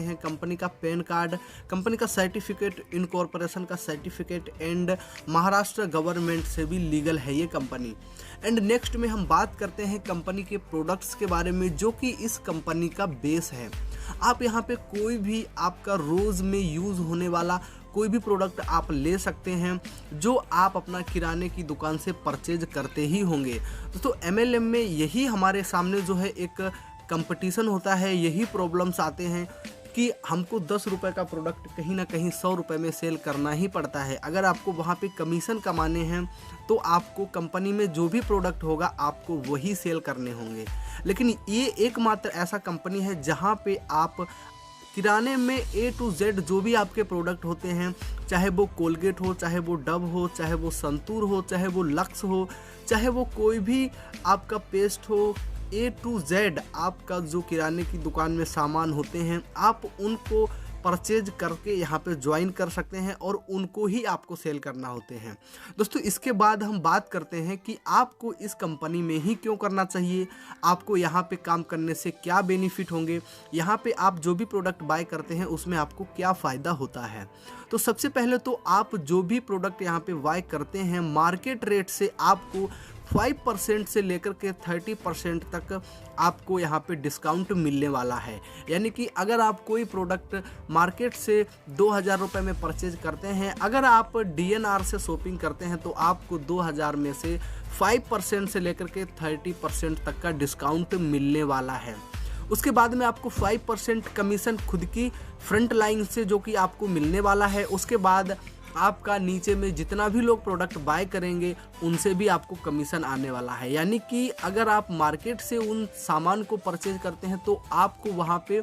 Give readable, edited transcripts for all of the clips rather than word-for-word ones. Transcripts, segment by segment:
हैं कंपनी का pan card, company का सर्टिफिकेट, इनकॉर्पोरेशन का सर्टिफिकेट एंड महाराष्ट्र गवर्नमेंट से भी लीगल है ये कंपनी। एंड नेक्स्ट में हम बात करते हैं कंपनी के प्रोडक्ट्स के बारे में जो कि इस कंपनी का बेस है। आप यहाँ पे कोई भी आपका रोज़ में यूज़ होने वाला कोई भी प्रोडक्ट आप ले सकते हैं जो आप अपना किराने की दुकान से परचेज करते ही होंगे। दोस्तों MLM में यही हमारे सामने जो है एक कंपटीशन होता है, यही प्रॉब्लम्स आते हैं कि हमको 10 रुपये का प्रोडक्ट कहीं ना कहीं 100 रुपये में सेल करना ही पड़ता है। अगर आपको वहाँ पे कमीशन कमाने हैं तो आपको कंपनी में जो भी प्रोडक्ट होगा आपको वही सेल करने होंगे। लेकिन ये एकमात्र ऐसा कंपनी है जहाँ पे आप किराने में A to Z जो भी आपके प्रोडक्ट होते हैं, चाहे वो कोलगेट हो, चाहे वो डव हो, चाहे वो संतूर हो, चाहे वो लक्स हो, चाहे वो कोई भी आपका पेस्ट हो, A to Z आपका जो किराने की दुकान में सामान होते हैं आप उनको परचेज करके यहाँ पे ज्वाइन कर सकते हैं और उनको ही आपको सेल करना होते हैं। दोस्तों इसके बाद हम बात करते हैं कि आपको इस कंपनी में ही क्यों करना चाहिए, आपको यहाँ पे काम करने से क्या बेनिफिट होंगे, यहाँ पे आप जो भी प्रोडक्ट बाय करते हैं उसमें आपको क्या फ़ायदा होता है। तो सबसे पहले तो आप जो भी प्रोडक्ट यहाँ पे बाय करते हैं मार्केट रेट से आपको 5% से लेकर के 30% तक आपको यहाँ पे डिस्काउंट मिलने वाला है। यानी कि अगर आप कोई प्रोडक्ट मार्केट से 2000 रुपये में परचेज करते हैं, अगर आप DNR से शॉपिंग करते हैं तो आपको 2000 में से 5% से लेकर के 30% तक का डिस्काउंट मिलने वाला है। उसके बाद में आपको 5% कमीशन खुद की फ्रंट लाइन से जो कि आपको मिलने वाला है। उसके बाद आपका नीचे में जितना भी लोग प्रोडक्ट बाय करेंगे उनसे भी आपको कमीशन आने वाला है। यानी कि अगर आप मार्केट से उन सामान को परचेज करते हैं तो आपको वहाँ पे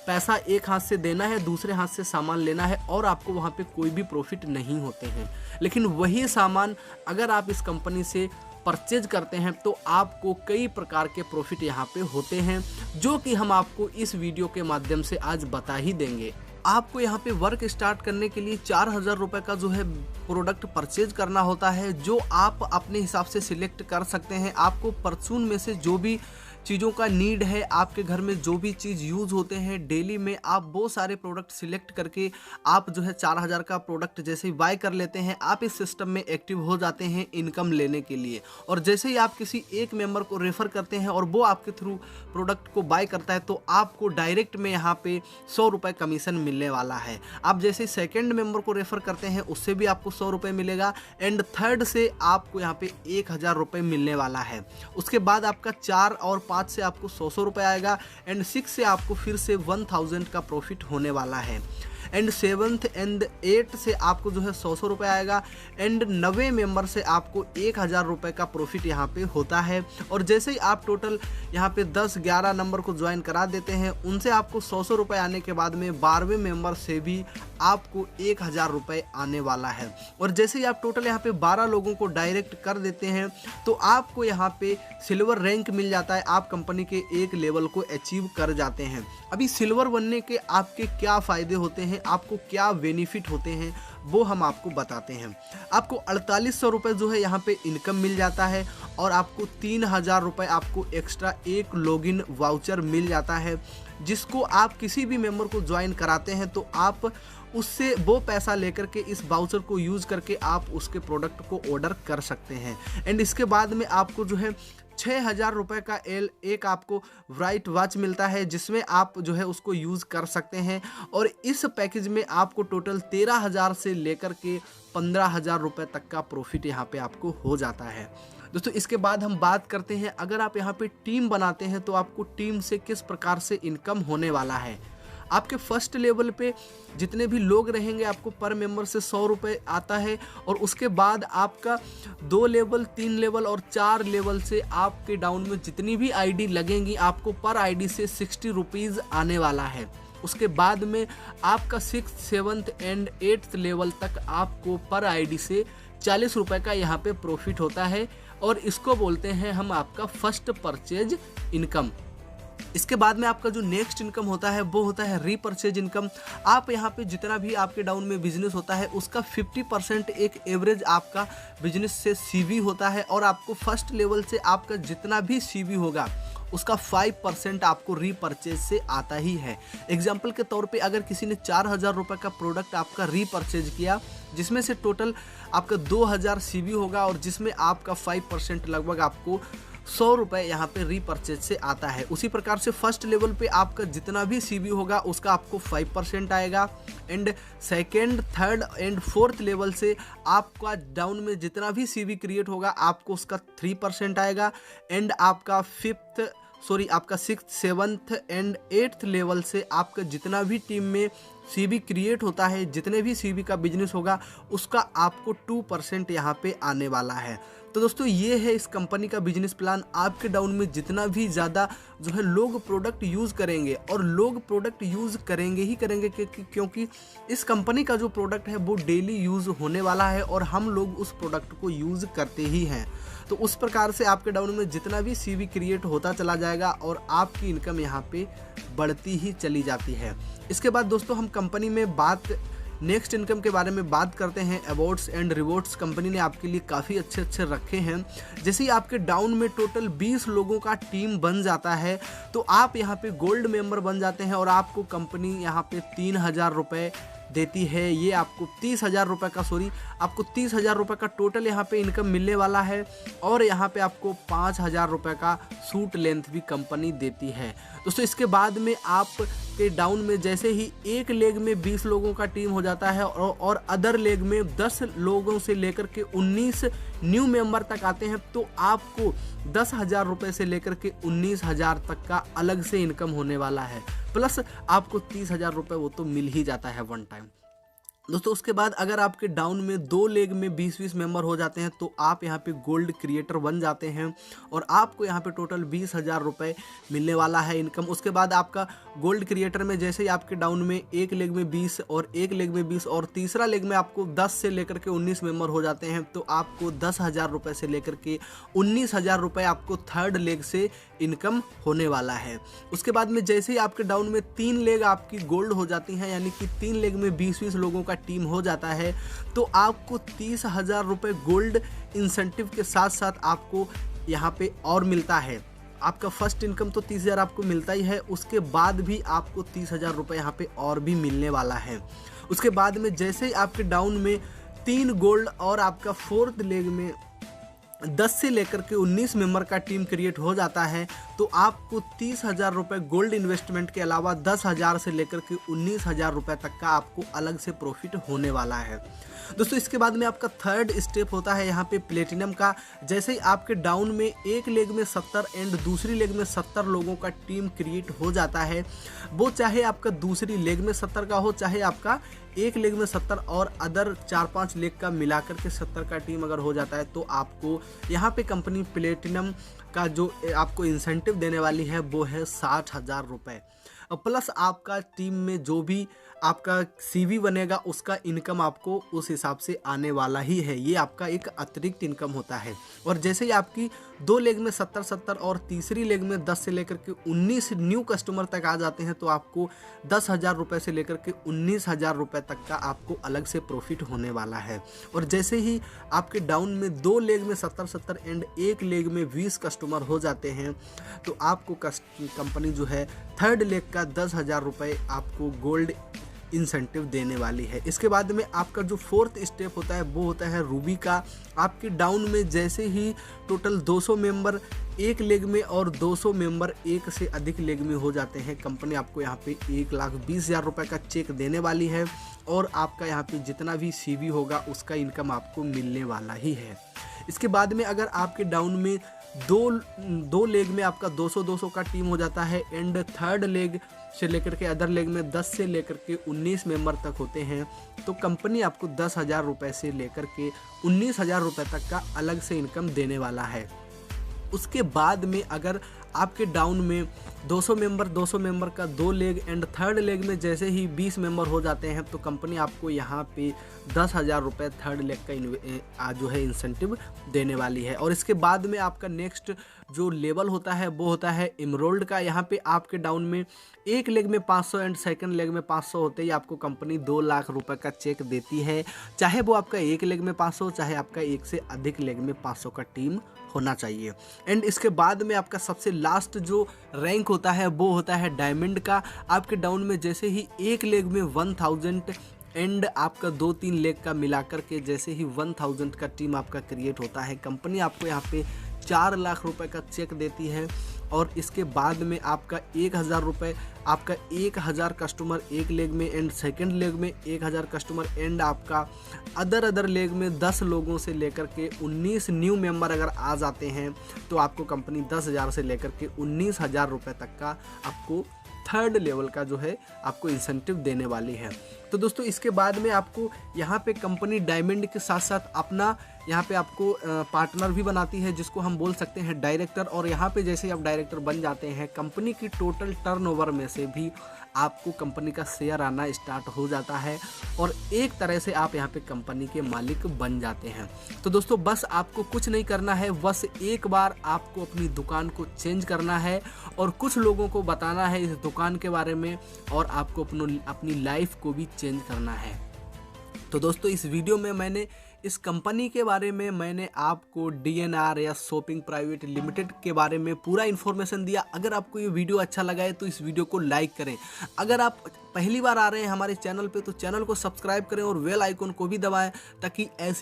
पैसा एक हाथ से देना है, दूसरे हाथ से सामान लेना है और आपको वहाँ पे कोई भी प्रॉफिट नहीं होते हैं। लेकिन वही सामान अगर आप इस कंपनी से परचेज करते हैं तो आपको कई प्रकार के प्रॉफिट यहाँ पे होते हैं जो कि हम आपको इस वीडियो के माध्यम से आज बता ही देंगे। आपको यहाँ पे वर्क स्टार्ट करने के लिए 4000 रुपये का जो है प्रोडक्ट परचेज करना होता है जो आप अपने हिसाब से सिलेक्ट कर सकते हैं। आपको परचून में से जो भी चीज़ों का नीड है, आपके घर में जो भी चीज़ यूज़ होते हैं डेली में, आप बहुत सारे प्रोडक्ट सिलेक्ट करके आप जो है 4000 का प्रोडक्ट जैसे ही बाय कर लेते हैं आप इस सिस्टम में एक्टिव हो जाते हैं इनकम लेने के लिए। और जैसे ही आप किसी एक मेंबर को रेफ़र करते हैं और वो आपके थ्रू प्रोडक्ट को बाय करता है तो आपको डायरेक्ट में यहाँ पे 100 रुपये कमीशन मिलने वाला है। आप जैसे ही सेकेंड मेंबर को रेफ़र करते हैं उससे भी आपको 100 रुपये मिलेगा एंड थर्ड से आपको यहाँ पे 1000 रुपये मिलने वाला है। उसके बाद आपका 4 और 5 से आपको 100 रुपये आएगा एंड 6 से आपको फिर से 1000 का प्रॉफिट होने वाला है एंड 7th एंड 8 से आपको जो है 100 रुपये आएगा एंड 90 मेंबर से आपको 1000 रुपये का प्रॉफिट यहाँ पे होता है। और जैसे ही आप टोटल यहाँ पे 10-11 नंबर को ज्वाइन करा देते हैं उनसे आपको 100 रुपये आने के बाद में 12वें मेंबर से भी आपको 1000 रुपये आने वाला है। और जैसे ही आप टोटल यहाँ पे 12 लोगों को डायरेक्ट कर देते हैं तो आपको यहाँ पे सिल्वर रैंक मिल जाता है, आप कंपनी के एक लेवल को अचीव कर जाते हैं। अभी सिल्वर बनने के आपके क्या फ़ायदे होते हैं, आपको क्या बेनिफिट होते हैं वो हम आपको बताते हैं। आपको 4800 रुपये जो है यहाँ पे इनकम मिल जाता है और आपको 3000 रुपये आपको एक्स्ट्रा एक लॉगिन वाउचर मिल जाता है जिसको आप किसी भी मेंबर को ज्वाइन कराते हैं तो आप उससे वो पैसा लेकर के इस वाउचर को यूज़ करके आप उसके प्रोडक्ट को ऑर्डर कर सकते हैं। एंड इसके बाद में आपको जो है 6000 रुपये का एक आपको ब्राइट वॉच मिलता है जिसमें आप जो है उसको यूज़ कर सकते हैं। और इस पैकेज में आपको टोटल 13000 से लेकर के 15000 रुपये तक का प्रॉफिट यहाँ पे आपको हो जाता है। दोस्तों इसके बाद हम बात करते हैं अगर आप यहाँ पे टीम बनाते हैं तो आपको टीम से किस प्रकार से इनकम होने वाला है। आपके फर्स्ट लेवल पे जितने भी लोग रहेंगे आपको पर मेंबर से 100 रुपये आता है और उसके बाद आपका 2 लेवल 3 लेवल और 4 लेवल से आपके डाउन में जितनी भी आईडी लगेंगी आपको पर आईडी से 60 रुपीज़ आने वाला है। उसके बाद में आपका 6th 7th and 8th level तक आपको पर आईडी से 40 रुपये का यहाँ पे प्रॉफिट होता है और इसको बोलते हैं हम आपका फर्स्ट परचेज इनकम। इसके बाद में आपका जो नेक्स्ट इनकम होता है वो होता है रीपरचेज इनकम। आप यहाँ पे जितना भी आपके डाउन में बिजनेस होता है उसका 50% एक एवरेज आपका बिजनेस से सीवी होता है और आपको फर्स्ट लेवल से आपका जितना भी सीवी होगा उसका 5% आपको रीपरचेज से आता ही है। एग्जाम्पल के तौर पे अगर किसी ने 4,000 रुपये का प्रोडक्ट आपका रीपरचेज किया, जिसमें से टोटल आपका 2,000 CV होगा और जिसमें आपका 5% लगभग आपको 100 रुपये यहाँ पे रीपरचेज से आता है। उसी प्रकार से फर्स्ट लेवल पे आपका जितना भी CV होगा उसका आपको 5% आएगा, and second, third and fourth level से आपका डाउन में जितना भी CV क्रिएट होगा आपको उसका 3% आएगा, एंड आपका आपका 6th, 7th and 8th level से आपका जितना भी टीम में CV क्रिएट होता है, जितने भी CV का बिजनेस होगा उसका आपको 2% यहाँ पे आने वाला है। तो दोस्तों ये है इस कंपनी का बिजनेस प्लान। आपके डाउन में जितना भी ज़्यादा जो है लोग प्रोडक्ट यूज़ करेंगे, और लोग प्रोडक्ट यूज़ करेंगे ही करेंगे क्योंकि इस कंपनी का जो प्रोडक्ट है वो डेली यूज़ होने वाला है और हम लोग उस प्रोडक्ट को यूज़ करते ही हैं। तो उस प्रकार से आपके डाउन में जितना भी CV क्रिएट होता चला जाएगा और आपकी इनकम यहाँ पे बढ़ती ही चली जाती है। इसके बाद दोस्तों हम कंपनी में नेक्स्ट इनकम के बारे में बात करते हैं। अवार्ड्स एंड रिवॉर्ड्स कंपनी ने आपके लिए काफ़ी अच्छे रखे हैं। जैसे ही आपके डाउन में टोटल 20 लोगों का टीम बन जाता है तो आप यहाँ पे गोल्ड मेंबर बन जाते हैं और आपको कंपनी यहाँ पे 3,000 रुपये देती है। ये आपको 30,000 रुपये का आपको 30,000 रुपये का टोटल यहाँ पे इनकम मिलने वाला है, और यहाँ पे आपको 5,000 रुपये का सूट लेंथ भी कंपनी देती है। दोस्तों इसके बाद में आपके डाउन में जैसे ही एक लेग में 20 लोगों का टीम हो जाता है और अदर लेग में 10 लोगों से लेकर के 19 न्यू मेंबर तक आते हैं, तो आपको 10,000 रुपये से लेकर के 19,000 तक का अलग से इनकम होने वाला है, प्लस आपको 30,000 रुपये वो तो मिल ही जाता है वन टाइम। दोस्तों उसके बाद अगर आपके डाउन में 2 लेग में 20-20 मेंबर हो जाते हैं तो आप यहाँ पे गोल्ड क्रिएटर बन जाते हैं और आपको यहाँ पे टोटल 20,000 रुपये मिलने वाला है इनकम। उसके बाद आपका गोल्ड क्रिएटर में जैसे ही आपके डाउन में एक लेग में 20 और एक लेग में 20 और तीसरा लेग में आपको 10 से लेकर के 19 मेंबर हो जाते हैं, तो आपको 10,000 रुपये से लेकर के 19,000 रुपये आपको थर्ड लेग से इनकम होने वाला है। उसके बाद में जैसे ही आपके डाउन में 3 लेग आपकी गोल्ड हो जाती हैं, यानी कि 3 लेग में 20-20 लोगों का टीम हो जाता है, तो आपको 30,000 रुपये गोल्ड इंसेंटिव के साथ साथ आपको यहाँ पे और मिलता है। आपका फर्स्ट इनकम तो 30,000 आपको मिलता ही है, उसके बाद भी आपको 30,000 रुपये यहाँ पे और भी मिलने वाला है। उसके बाद में जैसे ही आपके डाउन में 3 गोल्ड और आपका फोर्थ लेग में 10 से लेकर के 19 मेंबर का टीम क्रिएट हो जाता है, तो आपको 30,000 रुपये गोल्ड इन्वेस्टमेंट के अलावा 10,000 से लेकर के 19,000 रुपये तक का आपको अलग से प्रॉफिट होने वाला है। दोस्तों इसके बाद में आपका थर्ड स्टेप होता है यहाँ पे प्लेटिनम का। जैसे ही आपके डाउन में एक लेग में 70 एंड दूसरी लेग में 70 लोगों का टीम क्रिएट हो जाता है, वो चाहे आपका दूसरी लेग में 70 का हो, चाहे आपका एक लेग में 70 और अदर 4-5 लेग का मिलाकर के 70 का टीम अगर हो जाता है, तो आपको यहाँ पे कंपनी प्लेटिनम का जो आपको इंसेंटिव देने वाली है वो है 60,000 रुपये। प्लस आपका टीम में जो भी आपका CV बनेगा उसका इनकम आपको उस हिसाब से आने वाला ही है। ये आपका एक अतिरिक्त इनकम होता है। और जैसे ही आपकी 2 लेग में 70-70 और तीसरी लेग में 10 से लेकर के 19 न्यू कस्टमर तक आ जाते हैं, तो आपको 10,000 रुपये से लेकर के 19,000 रुपये तक का आपको अलग से प्रॉफिट होने वाला है। और जैसे ही आपके डाउन में 2 लेग में 70-70 एंड एक लेग में 20 कस्टमर हो जाते हैं, तो आपको कंपनी जो है थर्ड लेग का 10,000 रुपये आपको गोल्ड इंसेंटिव देने वाली है। इसके बाद में आपका जो फोर्थ स्टेप होता है वो होता है रूबी का। आपके डाउन में जैसे ही टोटल 200 मेंबर एक लेग में और 200 मेंबर एक से अधिक लेग में हो जाते हैं, कंपनी आपको यहाँ पे 1,20,000 रुपये का चेक देने वाली है और आपका यहाँ पे जितना भी CV होगा उसका इनकम आपको मिलने वाला ही है। इसके बाद में अगर आपके डाउन में दो लेग में आपका 200-200 का टीम हो जाता है एंड थर्ड लेग से लेकर के अदर लेग में 10 से लेकर के 19 मेंबर तक होते हैं, तो कंपनी आपको 10,000 रुपये से लेकर के 19,000 रुपये तक का अलग से इनकम देने वाला है। उसके बाद में अगर आपके डाउन में 200 मेंबर का 2 लेग एंड थर्ड लेग में जैसे ही 20 मेंबर हो जाते हैं, तो कंपनी आपको यहाँ पे 10,000 रुपये थर्ड लेग का जो है इंसेंटिव देने वाली है। और इसके बाद में आपका नेक्स्ट जो लेवल होता है वो होता है एमरोल्ड का। यहाँ पे आपके डाउन में एक लेग में 500 एंड सेकंड लेग में 500 होते ही आपको कंपनी 2 लाख रुपए का चेक देती है, चाहे वो आपका एक लेग में 500 चाहे आपका एक से अधिक लेग में 500 का टीम होना चाहिए। एंड इसके बाद में आपका सबसे लास्ट जो रैंक होता है वो होता है डायमंड का। आपके डाउन में जैसे ही एक लेग में 1000 एंड आपका 2-3 लेग का मिलाकर के जैसे ही 1000 का टीम आपका क्रिएट होता है, कंपनी आपको यहाँ पे 4 लाख रुपए का चेक देती है। और इसके बाद में आपका 1000 रुपये, आपका 1000 कस्टमर एक लेग में एंड सेकंड लेग में 1000 कस्टमर एंड आपका अदर लेग में 10 लोगों से लेकर के 19 न्यू मेंबर अगर आ जाते हैं तो आपको कंपनी 10,000 से लेकर के 19,000 रुपये तक का आपको थर्ड लेवल का जो है आपको इंसेंटिव देने वाली है। तो दोस्तों इसके बाद में आपको यहाँ पे कंपनी डायमंड के साथ साथ अपना यहाँ पे आपको पार्टनर भी बनाती है जिसको हम बोल सकते हैं डायरेक्टर। और यहाँ पे जैसे आप डायरेक्टर बन जाते हैं, कंपनी की टोटल टर्नओवर में से भी आपको कंपनी का शेयर आना स्टार्ट हो जाता है और एक तरह से आप यहाँ पे कंपनी के मालिक बन जाते हैं। तो दोस्तों बस आपको कुछ नहीं करना है, बस एक बार आपको अपनी दुकान को चेंज करना है और कुछ लोगों को बताना है इस दुकान के बारे में और आपको अपनी लाइफ को भी चेंज करना है। तो दोस्तों इस वीडियो में मैंने इस कंपनी के बारे में मैंने आपको DNR या शॉपिंग प्राइवेट लिमिटेड के बारे में पूरा इन्फॉर्मेशन दिया। अगर आपको ये वीडियो अच्छा लगा है तो इस वीडियो को लाइक करें। अगर आप पहली बार आ रहे हैं हमारे चैनल पे तो चैनल को सब्सक्राइब करें और बेल आइकन को भी दबाएं ताकि ऐसी